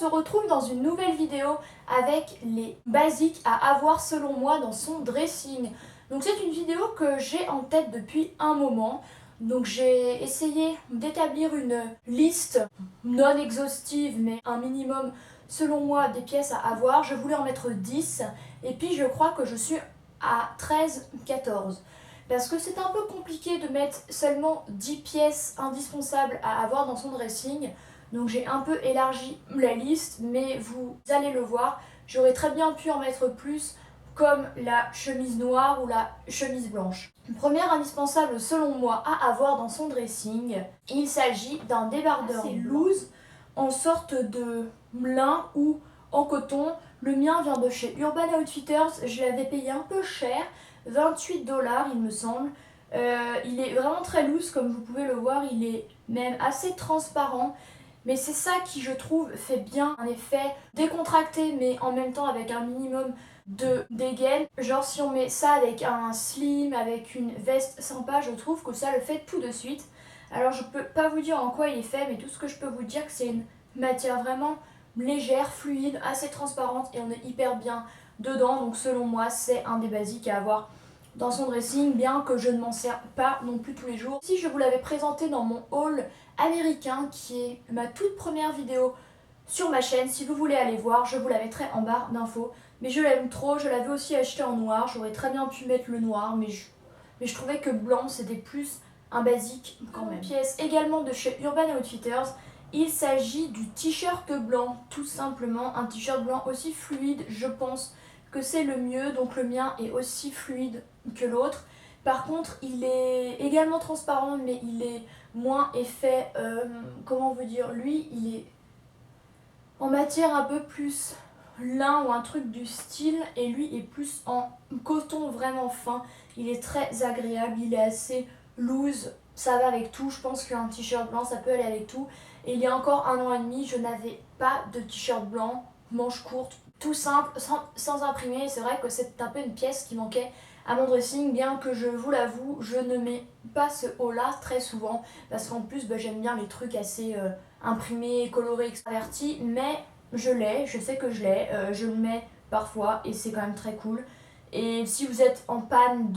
se retrouve dans une nouvelle vidéo avec les basiques à avoir selon moi dans son dressing. Donc c'est une vidéo que j'ai en tête depuis un moment. Donc j'ai essayé d'établir une liste non exhaustive mais un minimum selon moi des pièces à avoir. Je voulais en mettre 10 et puis je crois que je suis à 13-14. Parce que c'est un peu compliqué de mettre seulement 10 pièces indispensables à avoir dans son dressing. Donc j'ai un peu élargi la liste, mais vous allez le voir, j'aurais très bien pu en mettre plus, comme la chemise noire ou la chemise blanche. Premier indispensable selon moi à avoir dans son dressing, il s'agit d'un débardeur loose en sorte de lin ou en coton. Le mien vient de chez Urban Outfitters, je l'avais payé un peu cher, 28 $ il me semble. Il est vraiment très loose comme vous pouvez le voir, il est même assez transparent. Mais c'est ça qui, je trouve, fait bien un effet décontracté, mais en même temps avec un minimum de dégaine. Genre si on met ça avec un slim, avec une veste sympa, je trouve que ça le fait tout de suite. Alors je peux pas vous dire en quoi il est fait, mais tout ce que je peux vous dire, c'est une matière vraiment légère, fluide, assez transparente et on est hyper bien dedans. Donc selon moi, c'est un des basiques à avoir dans son dressing, bien que je ne m'en sers pas non plus tous les jours. Si je vous l'avais présenté dans mon haul américain, qui est ma toute première vidéo sur ma chaîne, si vous voulez aller voir, je vous la mettrai en barre d'infos. Mais je l'aime trop, je l'avais aussi acheté en noir, j'aurais très bien pu mettre le noir, mais je trouvais que blanc c'était plus un basique quand même. Pièce également de chez Urban Outfitters, il s'agit du t-shirt blanc, tout simplement, un t-shirt blanc aussi fluide, je pense que c'est le mieux, donc le mien est aussi fluide que l'autre. Par contre, il est également transparent, mais il est moins effet, comment on veut dire, lui, il est en matière un peu plus lin ou un truc du style, et lui est plus en coton vraiment fin. Il est très agréable, il est assez loose, ça va avec tout. Je pense qu'un t-shirt blanc, ça peut aller avec tout. Et il y a encore 1 an et demi, je n'avais pas de t-shirt blanc, manche courte, tout simple, sans imprimer. C'est vrai que c'est un peu une pièce qui manquait à mon dressing, bien que je vous l'avoue, je ne mets pas ce haut là très souvent, parce qu'en plus j'aime bien les trucs assez imprimés, colorés, extravertis, mais je l'ai, je sais que je l'ai, je le mets parfois et c'est quand même très cool. Et si vous êtes en panne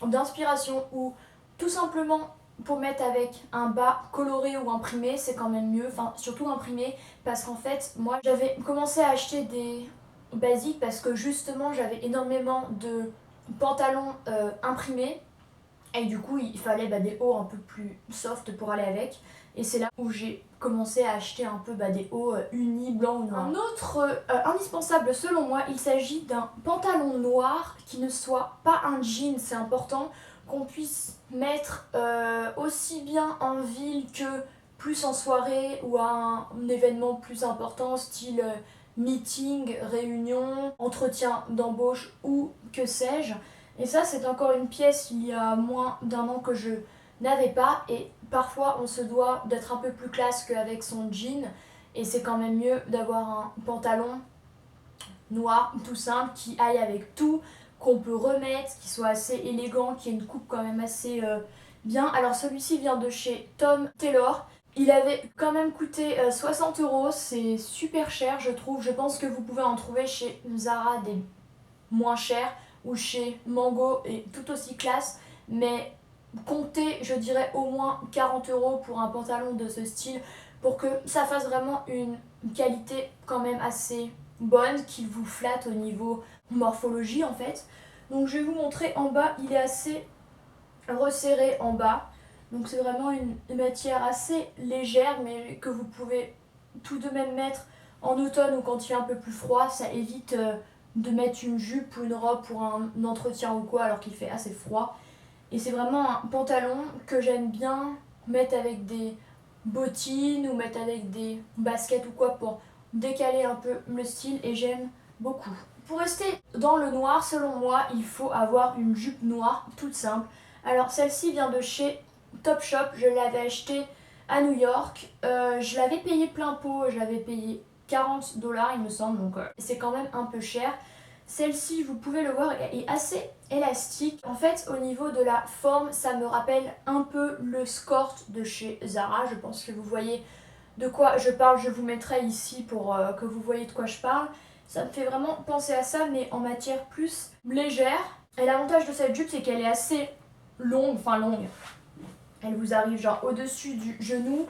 d'inspiration ou tout simplement pour mettre avec un bas coloré ou imprimé, c'est quand même mieux, enfin surtout imprimé, parce qu'en fait moi j'avais commencé à acheter des basiques parce que justement j'avais énormément de pantalons imprimés et du coup il fallait des hauts un peu plus soft pour aller avec, et c'est là où j'ai commencé à acheter un peu des hauts unis blanc ou noir. Un autre indispensable selon moi, il s'agit d'un pantalon noir qui ne soit pas un jean. C'est important qu'on puisse mettre aussi bien en ville que plus en soirée ou à un événement plus important, style meeting, réunion, entretien d'embauche ou que sais-je. Et ça, c'est encore une pièce il y a moins d'1 an que je n'avais pas, et parfois on se doit d'être un peu plus classe qu'avec son jean, et c'est quand même mieux d'avoir un pantalon noir tout simple qui aille avec tout, qu'on peut remettre, qui soit assez élégant, qui ait une coupe quand même assez bien. Alors celui-ci vient de chez Tom Taylor. Il avait quand même coûté 60 €, c'est super cher je trouve. Je pense que vous pouvez en trouver chez Zara des moins chers ou chez Mango et tout aussi classe, mais comptez, je dirais, au moins 40 € pour un pantalon de ce style pour que ça fasse vraiment une qualité quand même assez bonne, qu'il vous flatte au niveau morphologie en fait. Donc je vais vous montrer en bas, il est assez resserré en bas, donc c'est vraiment une matière assez légère mais que vous pouvez tout de même mettre en automne ou quand il fait un peu plus froid. Ça évite de mettre une jupe ou une robe pour un entretien ou quoi alors qu'il fait assez froid. Et c'est vraiment un pantalon que j'aime bien mettre avec des bottines ou mettre avec des baskets ou quoi pour décaler un peu le style, et j'aime beaucoup. Pour rester dans le noir, selon moi, il faut avoir une jupe noire toute simple. Alors celle-ci vient de chez Topshop, je l'avais achetée à New York. Je l'avais payé plein pot, je l'avais payé 40 $ il me semble, donc c'est quand même un peu cher. Celle-ci, vous pouvez le voir, est assez élastique. En fait, au niveau de la forme, ça me rappelle un peu le skort de chez Zara. Je pense que vous voyez de quoi je parle, je vous mettrai ici pour que vous voyez de quoi je parle. Ça me fait vraiment penser à ça, mais en matière plus légère. Et l'avantage de cette jupe, c'est qu'elle est assez longue, Elle vous arrive genre au-dessus du genou,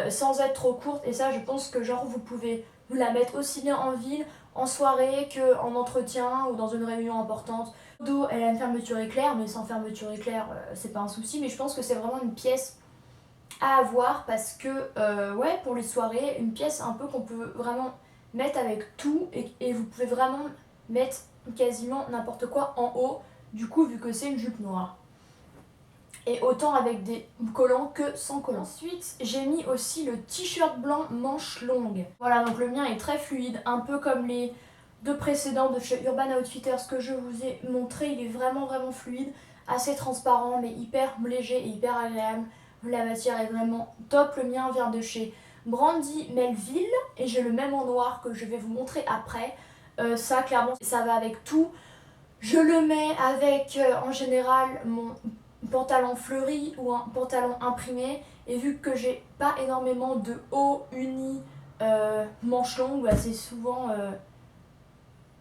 sans être trop courte. Et ça, je pense que genre vous pouvez vous la mettre aussi bien en ville, en soirée, qu'en entretien ou dans une réunion importante. Le dos, elle a une fermeture éclair, mais sans fermeture éclair, c'est pas un souci. Mais je pense que c'est vraiment une pièce à avoir parce que, ouais, pour les soirées, une pièce un peu qu'on peut vraiment mettre avec tout et vous pouvez vraiment mettre quasiment n'importe quoi en haut, du coup, vu que c'est une jupe noire. Et autant avec des collants que sans collants. Ensuite, j'ai mis aussi le t-shirt blanc manche longue. Voilà, donc le mien est très fluide, un peu comme les deux précédents de chez Urban Outfitters que je vous ai montré. Il est vraiment fluide, assez transparent, mais hyper léger et hyper agréable. La matière est vraiment top. Le mien vient de chez Brandy Melville et j'ai le même en noir que je vais vous montrer après. Ça, clairement, ça va avec tout. Je le mets avec, en général, mon pantalon fleuri ou un pantalon imprimé. Et vu que j'ai pas énormément de hauts unis manches longues, bah, c'est souvent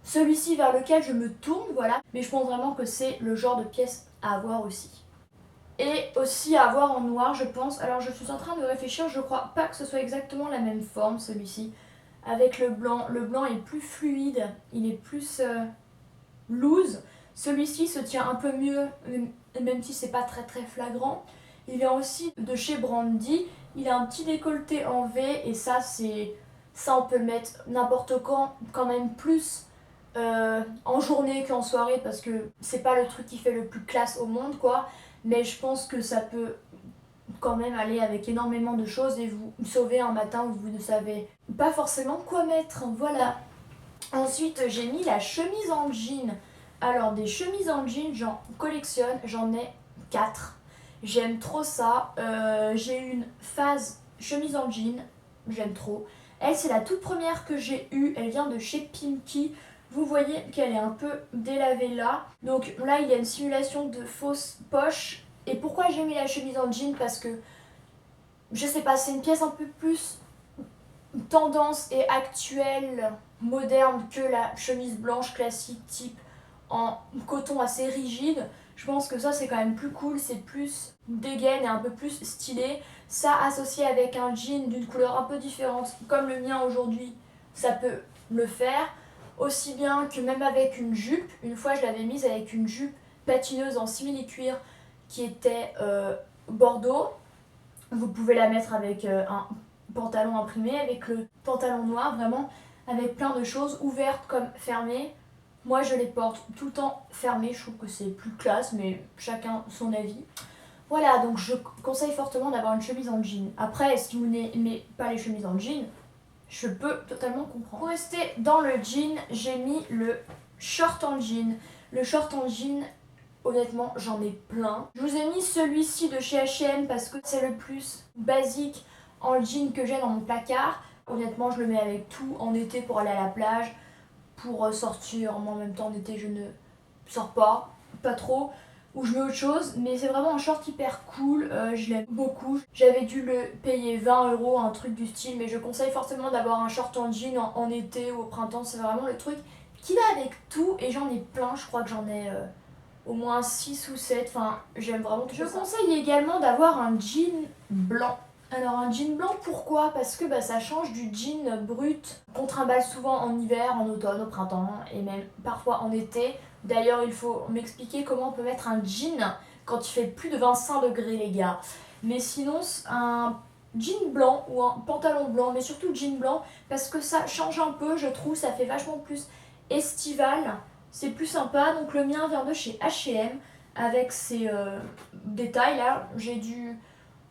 celui-ci vers lequel je me tourne, voilà. Mais je pense vraiment que c'est le genre de pièce à avoir aussi. Et aussi à avoir en noir, je pense. Alors je suis en train de réfléchir, je crois pas que ce soit exactement la même forme, celui-ci. Avec le blanc. Le blanc est plus fluide, il est plus loose. Celui-ci se tient un peu mieux, même si c'est pas très flagrant. Il vient aussi de chez Brandy. Il a un petit décolleté en V et ça on peut le mettre n'importe quand même plus en journée qu'en soirée parce que c'est pas le truc qui fait le plus classe au monde quoi. Mais je pense que ça peut quand même aller avec énormément de choses et vous sauver un matin où vous ne savez pas forcément quoi mettre. Voilà. Ensuite, j'ai mis la chemise en jean. Alors, des chemises en jean, j'en collectionne, j'en ai 4. J'aime trop ça. J'ai une phase chemise en jean, j'aime trop. Elle, c'est la toute première que j'ai eue. Elle vient de chez Pimki. Vous voyez qu'elle est un peu délavée là. Donc là, il y a une simulation de fausse poche. Et pourquoi j'ai mis la chemise en jean? Parce que, je sais pas, c'est une pièce un peu plus tendance et actuelle, moderne que la chemise blanche classique type en coton assez rigide. Je pense que ça c'est quand même plus cool, c'est plus dégaine et un peu plus stylé. Ça associé avec un jean d'une couleur un peu différente comme le mien aujourd'hui, ça peut le faire. Aussi bien que même avec une jupe, une fois je l'avais mise avec une jupe patineuse en simili-cuir qui était bordeaux. Vous pouvez la mettre avec un pantalon imprimé, avec le pantalon noir, vraiment avec plein de choses, ouvertes comme fermées. Moi je les porte tout le temps fermées, je trouve que c'est plus classe, mais chacun son avis. Voilà, donc je conseille fortement d'avoir une chemise en jean. Après, si vous n'aimez pas les chemises en jean, je peux totalement comprendre. Pour rester dans le jean, j'ai mis le short en jean. Le short en jean, honnêtement, j'en ai plein. Je vous ai mis celui-ci de chez H&M parce que c'est le plus basique en jean que j'ai dans mon placard. Honnêtement, je le mets avec tout en été pour aller à la plage, pour sortir. Moi, en même temps, en été, je ne sors pas trop. Ou je mets autre chose, mais c'est vraiment un short hyper cool, je l'aime beaucoup. J'avais dû le payer 20 €, un truc du style, mais je conseille forcément d'avoir un short en jean en été ou au printemps. C'est vraiment le truc qui va avec tout et j'en ai plein, je crois que j'en ai au moins 6 ou 7, enfin j'aime vraiment tout ça. Je conseille également d'avoir un jean blanc. Alors un jean blanc, pourquoi? Parce que ça change du jean brut qu'on trimballe souvent en hiver, en automne, au printemps et même parfois en été. D'ailleurs il faut m'expliquer comment on peut mettre un jean quand il fait plus de 25 degrés les gars. Mais sinon un jean blanc ou un pantalon blanc, mais surtout jean blanc parce que ça change un peu je trouve, ça fait vachement plus estival. C'est plus sympa, donc le mien vient de chez H&M avec ces détails là. J'ai dû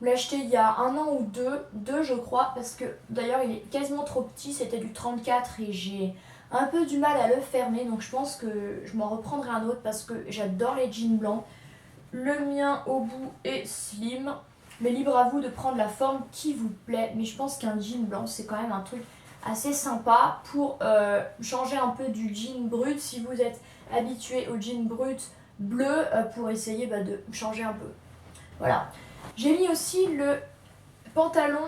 l'acheter il y a 1 an ou deux je crois, parce que d'ailleurs il est quasiment trop petit, c'était du 34 et j'ai un peu du mal à le fermer, donc je pense que je m'en reprendrai un autre parce que j'adore les jeans blancs. Le mien au bout est slim, mais libre à vous de prendre la forme qui vous plaît, mais je pense qu'un jean blanc c'est quand même un truc assez sympa pour changer un peu du jean brut si vous êtes habitué au jean brut bleu, pour essayer de changer un peu. Voilà. J'ai mis aussi le pantalon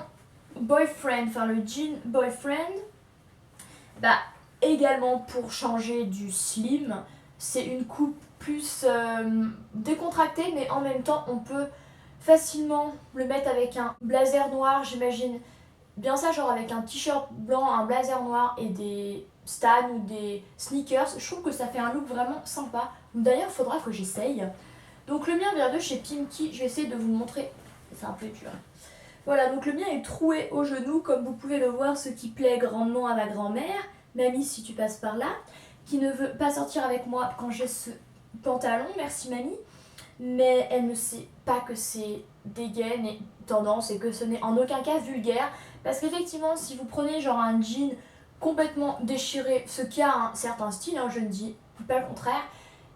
boyfriend, enfin le jean boyfriend, bah également pour changer du slim. C'est une coupe plus décontractée, mais en même temps on peut facilement le mettre avec un blazer noir, j'imagine bien ça, genre avec un t-shirt blanc, un blazer noir et des Stan ou des sneakers. Je trouve que ça fait un look vraiment sympa. D'ailleurs, il faudra que j'essaye. Donc le mien vient de chez Pimkie, je vais essayer de vous le montrer. C'est un peu dur. Voilà, donc le mien est troué au genou, comme vous pouvez le voir, ce qui plaît grandement à ma grand-mère. Mamie, si tu passes par là, qui ne veut pas sortir avec moi quand j'ai ce pantalon, merci mamie. Mais elle ne sait pas que c'est dégaine et tendance et que ce n'est en aucun cas vulgaire. Parce qu'effectivement, si vous prenez genre un jean complètement déchiré, ce qui a un certain style, hein, je ne dis pas le contraire,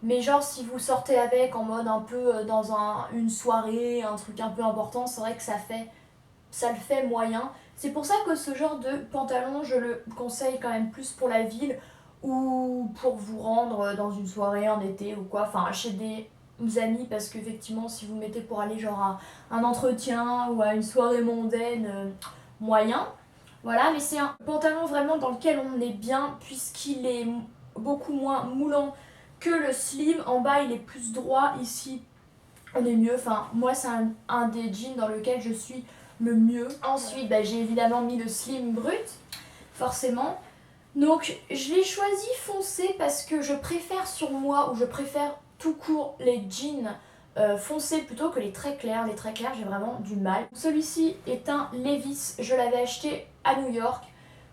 mais genre si vous sortez avec en mode un peu dans une soirée, un truc un peu important, c'est vrai que ça le fait moyen. C'est pour ça que ce genre de pantalon, je le conseille quand même plus pour la ville ou pour vous rendre dans une soirée en été ou quoi, enfin chez des amis, parce qu'effectivement si vous le mettez pour aller genre à un entretien ou à une soirée mondaine, moyen. Voilà, mais c'est un pantalon vraiment dans lequel on est bien puisqu'il est beaucoup moins moulant que le slim. En bas il est plus droit, ici on est mieux. Enfin moi c'est un des jeans dans lequel je suis le mieux. Ensuite bah, j'ai évidemment mis le slim brut, forcément. Donc je l'ai choisi foncé parce que je préfère sur moi, ou je préfère tout court les jeans foncés plutôt que les très clairs. Les très clairs j'ai vraiment du mal. Celui-ci est un Levi's, je l'avais acheté à New York.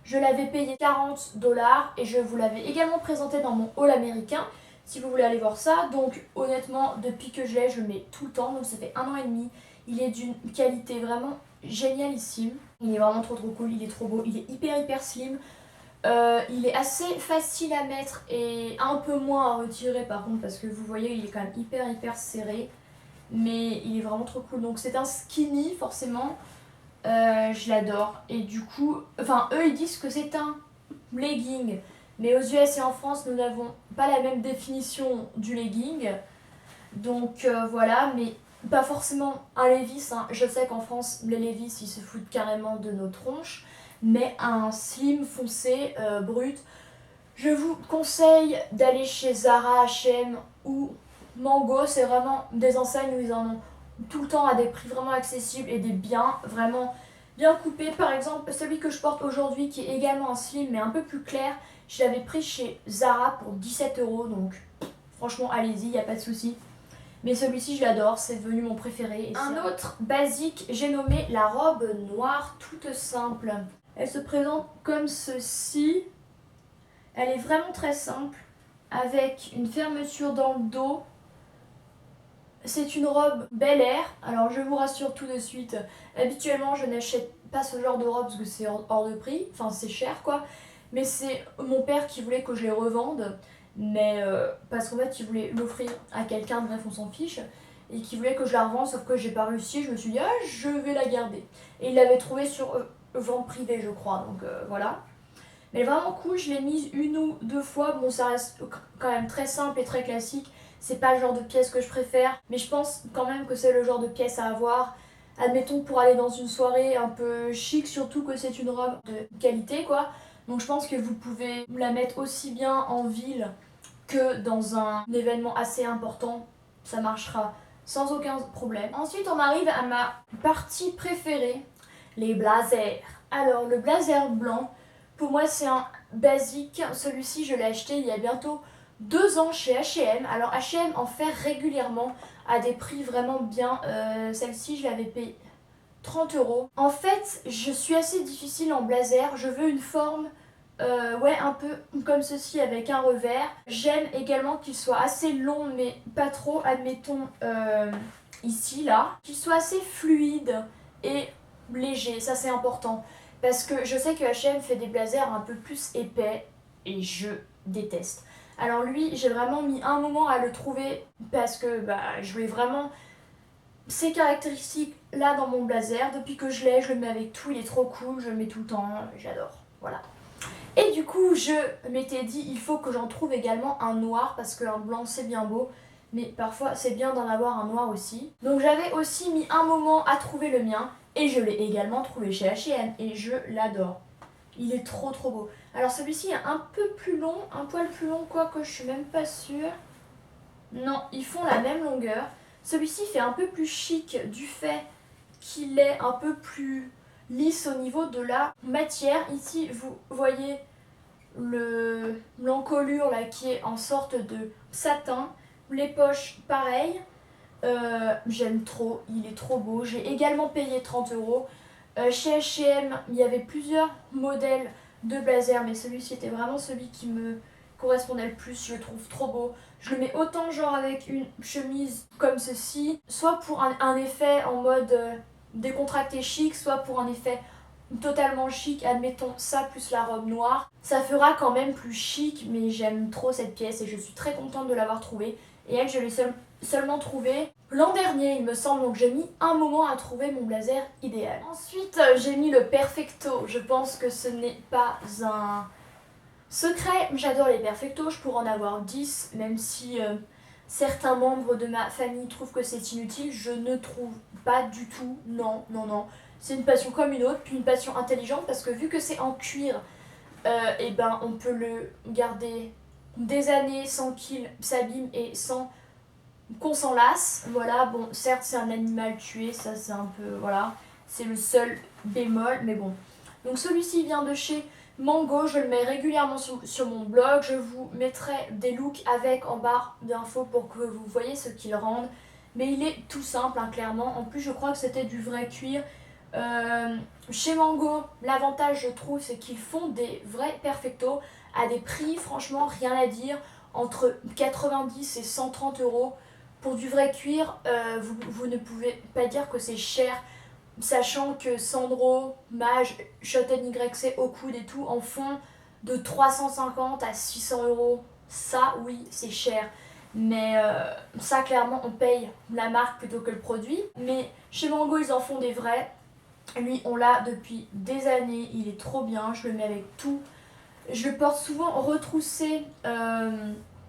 Je l'avais payé 40$ et je vous l'avais également présenté dans mon haul américain si vous voulez aller voir ça. Donc honnêtement depuis que je l'ai, je le mets tout le temps, donc ça fait 1 an et demi. Il est d'une qualité vraiment génialissime. Il est vraiment trop cool, il est trop beau, il est hyper slim. Il est assez facile à mettre et un peu moins à retirer par contre, parce que vous voyez il est quand même hyper serré, mais il est vraiment trop cool. Donc c'est un skinny forcément, je l'adore. Et du coup, enfin eux ils disent que c'est un legging, mais aux US et en France nous n'avons pas la même définition du legging. Donc voilà, mais pas forcément un Levi's, hein. Je sais qu'en France les Levi's ils se foutent carrément de nos tronches, mais un slim foncé brut, je vous conseille d'aller chez Zara, H&M ou Mango. C'est vraiment des enseignes où ils en ont tout le temps à des prix vraiment accessibles et des biens vraiment bien coupés. Par exemple celui que je porte aujourd'hui qui est également un slim mais un peu plus clair, je l'avais pris chez Zara pour 17€, donc franchement allez-y, il n'y a pas de souci. Mais celui-ci je l'adore, c'est devenu mon préféré. Et un autre basique, j'ai nommé la robe noire toute simple. Elle se présente comme ceci. Elle est vraiment très simple, avec une fermeture dans le dos. C'est une robe Bel Air. Alors je vous rassure tout de suite, habituellement je n'achète pas ce genre de robe parce que c'est hors de prix, enfin c'est cher quoi. Mais c'est mon père qui voulait que je les revende, mais parce qu'en fait il voulait l'offrir à quelqu'un, bref on s'en fiche, et qui voulait que je la revende, sauf que j'ai pas réussi. Je me suis dit ah je vais la garder. Et il l'avait trouvée sur vente privée je crois, donc voilà. Mais vraiment cool, je l'ai mise 1 ou 2 fois. Bon, ça reste quand même très simple et très classique. C'est pas le genre de pièce que je préfère, mais je pense quand même que c'est le genre de pièce à avoir. Admettons pour aller dans une soirée un peu chic, surtout que c'est une robe de qualité quoi. Donc je pense que vous pouvez la mettre aussi bien en ville que dans un événement assez important. Ça marchera sans aucun problème. Ensuite on arrive à ma partie préférée, les blazers. Alors le blazer blanc, pour moi c'est un basique. Celui-ci je l'ai acheté il y a bientôt 2 ans chez H&M. Alors H&M en fait régulièrement à des prix vraiment bien. Celle-ci je l'avais payée 30€. En fait je suis assez difficile en blazer. Je veux une forme ouais un peu comme ceci avec un revers. J'aime également qu'il soit assez long mais pas trop. Admettons ici là. Qu'il soit assez fluide et léger, ça c'est important. Parce que je sais que H&M fait des blazers un peu plus épais et je déteste. Alors lui, j'ai vraiment mis un moment à le trouver parce que je voulais vraiment ces caractéristiques là dans mon blazer. Depuis que je l'ai, je le mets avec tout, il est trop cool, je le mets tout le temps, j'adore. Voilà. Et du coup, je m'étais dit, il faut que j'en trouve également un noir parce qu'un blanc c'est bien beau. mais parfois c'est bien d'en avoir un noir aussi. Donc j'avais aussi mis un moment à trouver le mien et je l'ai également trouvé chez H&M et je l'adore. Il est trop beau. Alors celui-ci est un peu plus long, un poil plus long, quoique je suis même pas sûre. Non, ils font la même longueur. Celui-ci fait un peu plus chic du fait qu'il est un peu plus lisse au niveau de la matière. Ici, vous voyez l'encolure là qui est en sorte de satin. Les poches, pareil. J'aime trop, il est trop beau. J'ai également payé 30 €. Chez H&M, il y avait plusieurs modèles de blazer, mais celui-ci était vraiment celui qui me correspondait le plus. Je le trouve trop beau. Je le mets autant genre avec une chemise comme ceci, soit pour un effet en mode décontracté chic, soit pour un effet totalement chic, admettons ça plus la robe noire. Ça fera quand même plus chic, mais j'aime trop cette pièce et je suis très contente de l'avoir trouvée. Et elle, je l'ai seulement trouvée l'an dernier, il me semble, donc j'ai mis un moment à trouver mon blazer idéal. Ensuite, j'ai mis le Perfecto. Je pense que ce n'est pas un secret. J'adore les Perfecto, je pourrais en avoir 10, même si certains membres de ma famille trouvent que c'est inutile. Je ne trouve pas du tout, non. C'est une passion comme une autre, puis une passion intelligente parce que vu que c'est en cuir, et ben on peut le garder des années sans qu'il s'abîme et sans qu'on s'en lasse. Voilà, bon, certes c'est un animal tué, ça c'est un peu, voilà, c'est le seul bémol, mais bon. Donc celui-ci vient de chez Mango, je le mets régulièrement sur mon blog, je vous mettrai des looks avec en barre d'infos pour que vous voyez ce qu'ils rendent. Mais il est tout simple, hein, clairement. En plus, je crois que c'était du vrai cuir. Chez Mango, l'avantage, je trouve, c'est qu'ils font des vrais perfectos à des prix, franchement, rien à dire, entre 90 et 130 € pour du vrai cuir. Vous ne pouvez pas dire que c'est cher, sachant que Sandro, Mage, Shoten YC, au coude et tout en font de 350 à 600 €. Ça, oui, c'est cher. Mais ça, clairement, on paye la marque plutôt que le produit. Mais chez Mango, ils en font des vrais. Lui, on l'a depuis des années. Il est trop bien. Je le mets avec tout. Je le porte souvent retroussé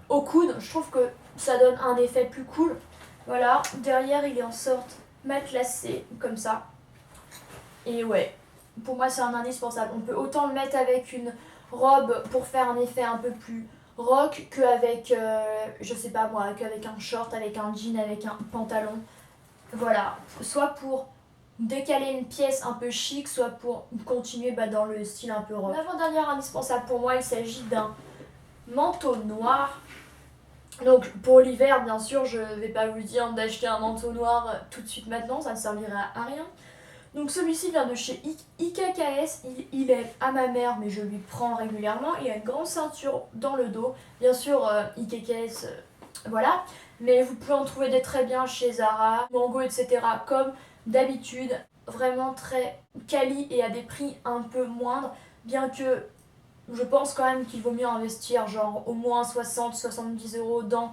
au coude. Je trouve que ça donne un effet plus cool. Voilà. Derrière, il est en sorte matelassé, comme ça. Et ouais, pour moi, c'est un indispensable. On peut autant le mettre avec une robe pour faire un effet un peu plus rock qu'avec, je sais pas moi, qu'avec un short, avec un jean, avec un pantalon. Voilà, soit pour décaler une pièce un peu chic, soit pour continuer dans le style un peu rock. L'avant-dernier indispensable pour moi, il s'agit d'un manteau noir. Donc pour l'hiver, bien sûr, je vais pas vous dire d'acheter un manteau noir tout de suite maintenant, ça ne servira à rien. Donc celui-ci vient de chez IKKS, il est à ma mère mais je lui prends régulièrement. Il a une grande ceinture dans le dos, bien sûr IKKS, voilà. Mais vous pouvez en trouver des très bien chez Zara, Mango, etc. comme d'habitude. Vraiment très quali et à des prix un peu moindres, bien que je pense quand même qu'il vaut mieux investir genre au moins 60-70 € dans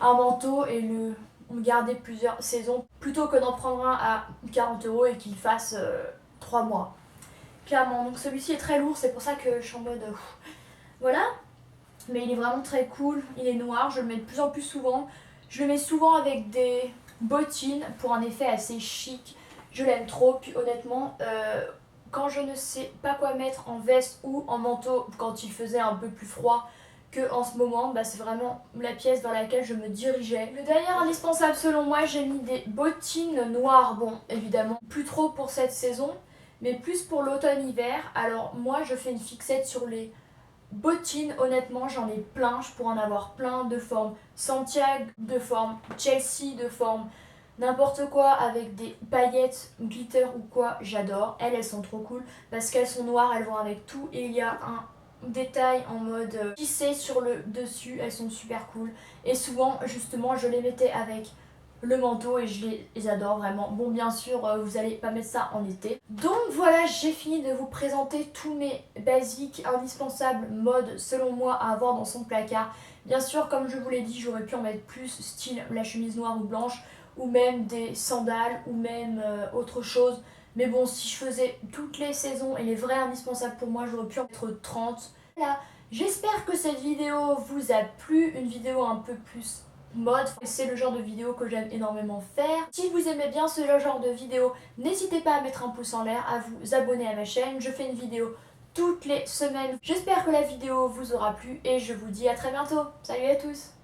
un manteau et le garder plusieurs saisons plutôt que d'en prendre un à 40 € et qu'il fasse 3 mois. Clairement, donc celui-ci est très lourd, c'est pour ça que je suis en mode voilà. Mais il est vraiment très cool, il est noir, je le mets de plus en plus souvent. Je le mets souvent avec des bottines pour un effet assez chic. Je l'aime trop, puis honnêtement, quand je ne sais pas quoi mettre en veste ou en manteau quand il faisait un peu plus froid qu'en ce moment, c'est vraiment la pièce dans laquelle je me dirigeais. Le dernier indispensable selon moi, j'ai mis des bottines noires. Bon, évidemment, plus trop pour cette saison, mais plus pour l'automne-hiver. Alors moi, je fais une fixette sur les bottines, honnêtement, j'en ai plein. Je pourrais en avoir plein de formes Santiago, de forme Chelsea, de forme n'importe quoi avec des paillettes, glitter ou quoi, j'adore. Elles sont trop cool parce qu'elles sont noires, elles vont avec tout et il y a un détail en mode tissé sur le dessus, elles sont super cool. Et souvent, justement, je les mettais avec le manteau et je les adore vraiment. Bon, bien sûr, vous allez pas mettre ça en été. Donc voilà, j'ai fini de vous présenter tous mes basiques indispensables mode selon moi à avoir dans son placard. Bien sûr, comme je vous l'ai dit, j'aurais pu en mettre plus, style la chemise noire ou blanche, ou même des sandales, ou même autre chose. Mais bon, si je faisais toutes les saisons et les vrais indispensables pour moi, j'aurais pu en mettre 30. Voilà, j'espère que cette vidéo vous a plu, une vidéo un peu plus mode. C'est le genre de vidéo que j'aime énormément faire. Si vous aimez bien ce genre de vidéo, n'hésitez pas à mettre un pouce en l'air, à vous abonner à ma chaîne. Je fais une vidéo toutes les semaines. J'espère que la vidéo vous aura plu et je vous dis à très bientôt. Salut à tous!